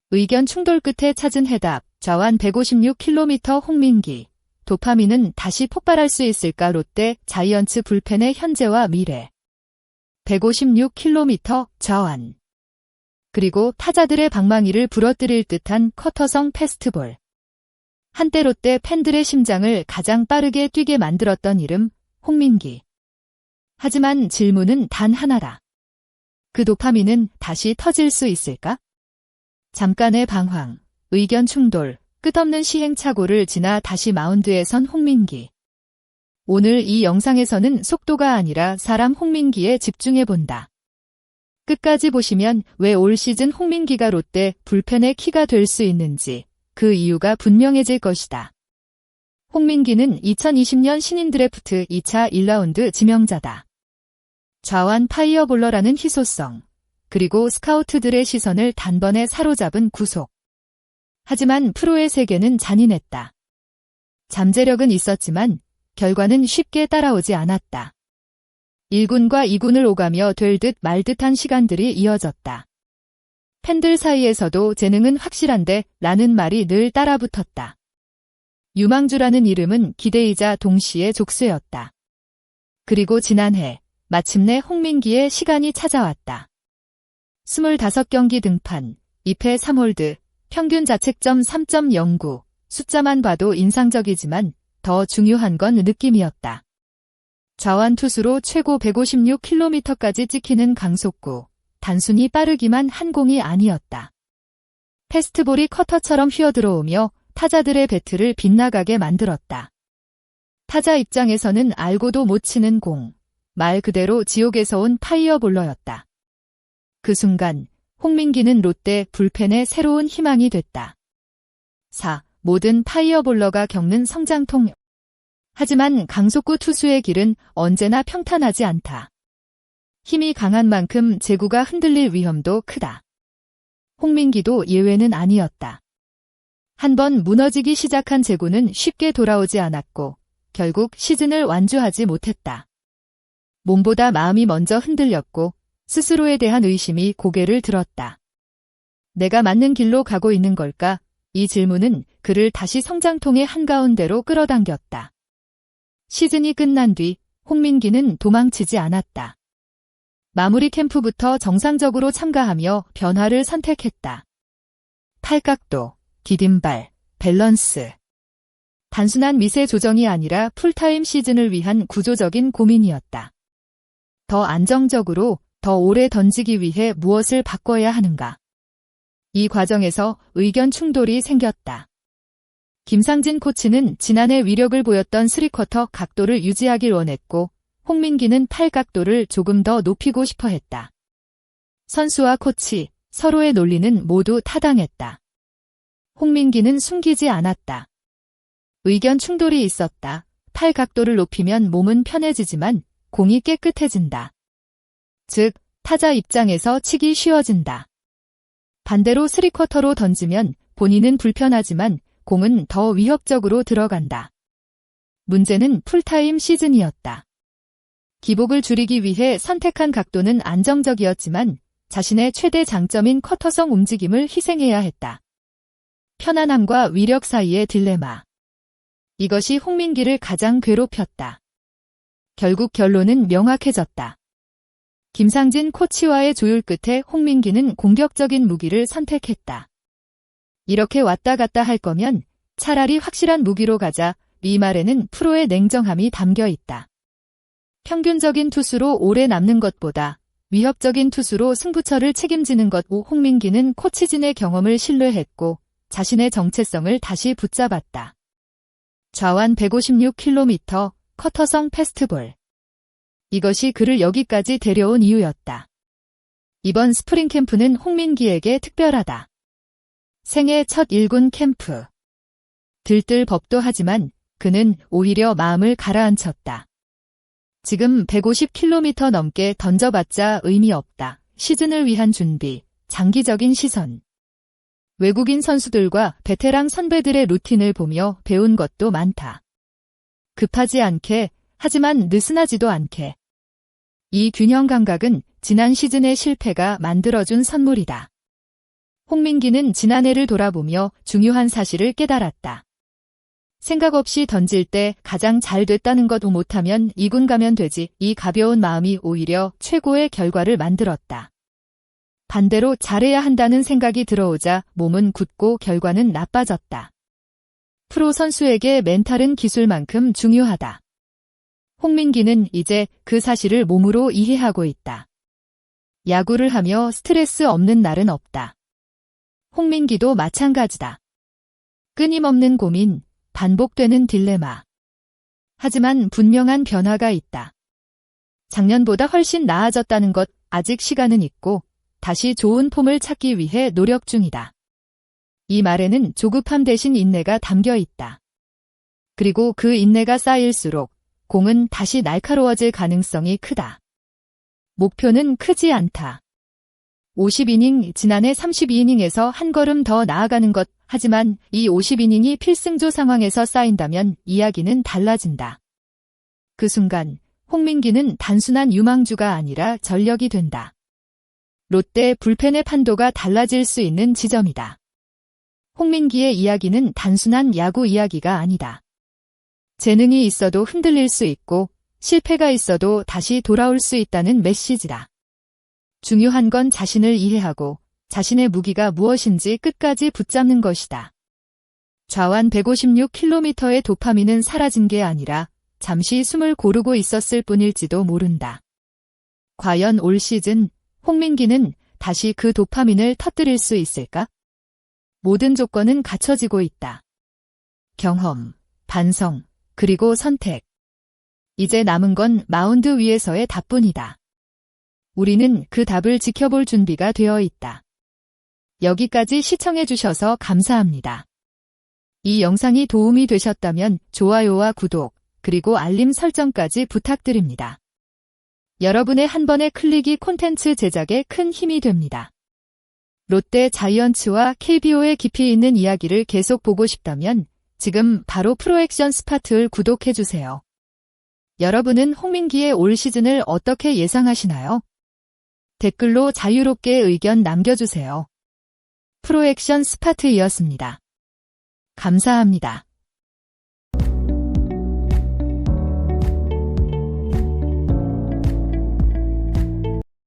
의견 충돌 끝에 찾은 해답, 좌완 156km 홍민기. 도파민은 다시 폭발할 수 있을까? 롯데 자이언츠 불펜의 현재와 미래. 156km 좌완. 그리고 타자들의 방망이를 부러뜨릴 듯한 커터성 패스트볼. 한때 롯데 팬들의 심장을 가장 빠르게 뛰게 만들었던 이름, 홍민기. 하지만 질문은 단 하나다. 그 도파민은 다시 터질 수 있을까? 잠깐의 방황, 의견 충돌, 끝없는 시행착오를 지나 다시 마운드에 선 홍민기. 오늘 이 영상에서는 속도가 아니라 사람 홍민기에 집중해본다. 끝까지 보시면 왜 올 시즌 홍민기가 롯데 불펜의 키가 될 수 있는지 그 이유가 분명해질 것이다. 홍민기는 2020년 신인 드래프트 2차 1라운드 지명자다. 좌완 파이어볼러라는 희소성, 그리고 스카우트들의 시선을 단번에 사로잡은 구속. 하지만 프로의 세계는 잔인했다. 잠재력은 있었지만 결과는 쉽게 따라오지 않았다. 1군과 2군을 오가며 될 듯 말 듯한 시간들이 이어졌다. 팬들 사이에서도 재능은 확실한데 라는 말이 늘 따라붙었다. 유망주라는 이름은 기대이자 동시에 족쇄였다. 그리고 지난해 마침내 홍민기의 시간이 찾아왔다. 25경기 등판, 2패 3홀드, 평균 자책점 3.09, 숫자만 봐도 인상적이지만 더 중요한 건 느낌이었다. 좌완 투수로 최고 156km까지 찍히는 강속구, 단순히 빠르기만 한 공이 아니었다. 패스트볼이 커터처럼 휘어들어오며 타자들의 배트를 빗나가게 만들었다. 타자 입장에서는 알고도 못 치는 공, 말 그대로 지옥에서 온 파이어볼러였다. 그 순간 홍민기는 롯데 불펜의 새로운 희망이 됐다. 4. 모든 파이어볼러가 겪는 성장통. 하지만 강속구 투수의 길은 언제나 평탄하지 않다. 힘이 강한 만큼 제구가 흔들릴 위험도 크다. 홍민기도 예외는 아니었다. 한번 무너지기 시작한 제구는 쉽게 돌아오지 않았고 결국 시즌을 완주하지 못했다. 몸보다 마음이 먼저 흔들렸고 스스로에 대한 의심이 고개를 들었다. 내가 맞는 길로 가고 있는 걸까? 이 질문은 그를 다시 성장통의 한가운데로 끌어당겼다. 시즌이 끝난 뒤 홍민기는 도망치지 않았다. 마무리 캠프부터 정상적으로 참가하며 변화를 선택했다. 팔각도, 디딤발, 밸런스. 단순한 미세 조정이 아니라 풀타임 시즌을 위한 구조적인 고민이었다. 더 안정적으로, 더 오래 던지기 위해 무엇을 바꿔야 하는가? 이 과정에서 의견 충돌이 생겼다. 김상진 코치는 지난해 위력을 보였던 3쿼터 각도를 유지하길 원했고 홍민기는 팔 각도를 조금 더 높이고 싶어 했다. 선수와 코치, 서로의 논리는 모두 타당했다. 홍민기는 숨기지 않았다. 의견 충돌이 있었다. 팔 각도를 높이면 몸은 편해지지만 공이 깨끗해진다. 즉, 타자 입장에서 치기 쉬워진다. 반대로 3쿼터로 던지면 본인은 불편하지만 공은 더 위협적으로 들어간다. 문제는 풀타임 시즌이었다. 기복을 줄이기 위해 선택한 각도는 안정적이었지만 자신의 최대 장점인 커터성 움직임을 희생해야 했다. 편안함과 위력 사이의 딜레마. 이것이 홍민기를 가장 괴롭혔다. 결국 결론은 명확해졌다. 김상진 코치와의 조율 끝에 홍민기는 공격적인 무기를 선택했다. 이렇게 왔다 갔다 할 거면 차라리 확실한 무기로 가자. 이 말에는 프로의 냉정함이 담겨 있다. 평균적인 투수로 오래 남는 것보다 위협적인 투수로 승부처를 책임지는 것. 홍민기는 코치진의 경험을 신뢰했고 자신의 정체성을 다시 붙잡았다. 좌완 156km, 커터성 패스트볼. 이것이 그를 여기까지 데려온 이유였다. 이번 스프링 캠프는 홍민기에게 특별하다. 생애 첫 1군 캠프. 들뜰 법도 하지만 그는 오히려 마음을 가라앉혔다. 지금 150km 넘게 던져봤자 의미 없다. 시즌을 위한 준비, 장기적인 시선. 외국인 선수들과 베테랑 선배들의 루틴을 보며 배운 것도 많다. 급하지 않게, 하지만 느슨하지도 않게. 이 균형 감각은 지난 시즌의 실패가 만들어준 선물이다. 홍민기는 지난해를 돌아보며 중요한 사실을 깨달았다. 생각 없이 던질 때 가장 잘 됐다는 것 못하면 2군 가면 되지. 이 가벼운 마음이 오히려 최고의 결과를 만들었다. 반대로 잘해야 한다는 생각이 들어오자 몸은 굳고 결과는 나빠졌다. 프로 선수에게 멘탈은 기술만큼 중요하다. 홍민기는 이제 그 사실을 몸으로 이해하고 있다. 야구를 하며 스트레스 없는 날은 없다. 홍민기도 마찬가지다. 끊임없는 고민, 반복되는 딜레마. 하지만 분명한 변화가 있다. 작년보다 훨씬 나아졌다는 것, 아직 시간은 있고 다시 좋은 폼을 찾기 위해 노력 중이다. 이 말에는 조급함 대신 인내가 담겨 있다. 그리고 그 인내가 쌓일수록 공은 다시 날카로워질 가능성이 크다. 목표는 크지 않다. 50이닝, 지난해 32이닝에서 한 걸음 더 나아가는 것. 하지만 이 50이닝이 필승조 상황에서 쌓인다면 이야기는 달라진다. 그 순간 홍민기는 단순한 유망주가 아니라 전력이 된다. 롯데 불펜의 판도가 달라질 수 있는 지점이다. 홍민기의 이야기는 단순한 야구 이야기가 아니다. 재능이 있어도 흔들릴 수 있고 실패가 있어도 다시 돌아올 수 있다는 메시지다. 중요한 건 자신을 이해하고 자신의 무기가 무엇인지 끝까지 붙잡는 것이다. 좌완 156km의 도파민은 사라진 게 아니라 잠시 숨을 고르고 있었을 뿐일지도 모른다. 과연 올 시즌 홍민기는 다시 그 도파민을 터뜨릴 수 있을까? 모든 조건은 갖춰지고 있다. 경험, 반성, 그리고 선택. 이제 남은 건 마운드 위에서의 답뿐이다. 우리는 그 답을 지켜볼 준비가 되어 있다. 여기까지 시청해주셔서 감사합니다. 이 영상이 도움이 되셨다면 좋아요와 구독, 그리고 알림 설정까지 부탁드립니다. 여러분의 한 번의 클릭이 콘텐츠 제작에 큰 힘이 됩니다. 롯데 자이언츠와 KBO의 깊이 있는 이야기를 계속 보고 싶다면 지금 바로 프로액션 스파트를 구독해주세요. 여러분은 홍민기의 올 시즌을 어떻게 예상하시나요? 댓글로 자유롭게 의견 남겨주세요. 프로액션 스파트이었습니다. 감사합니다.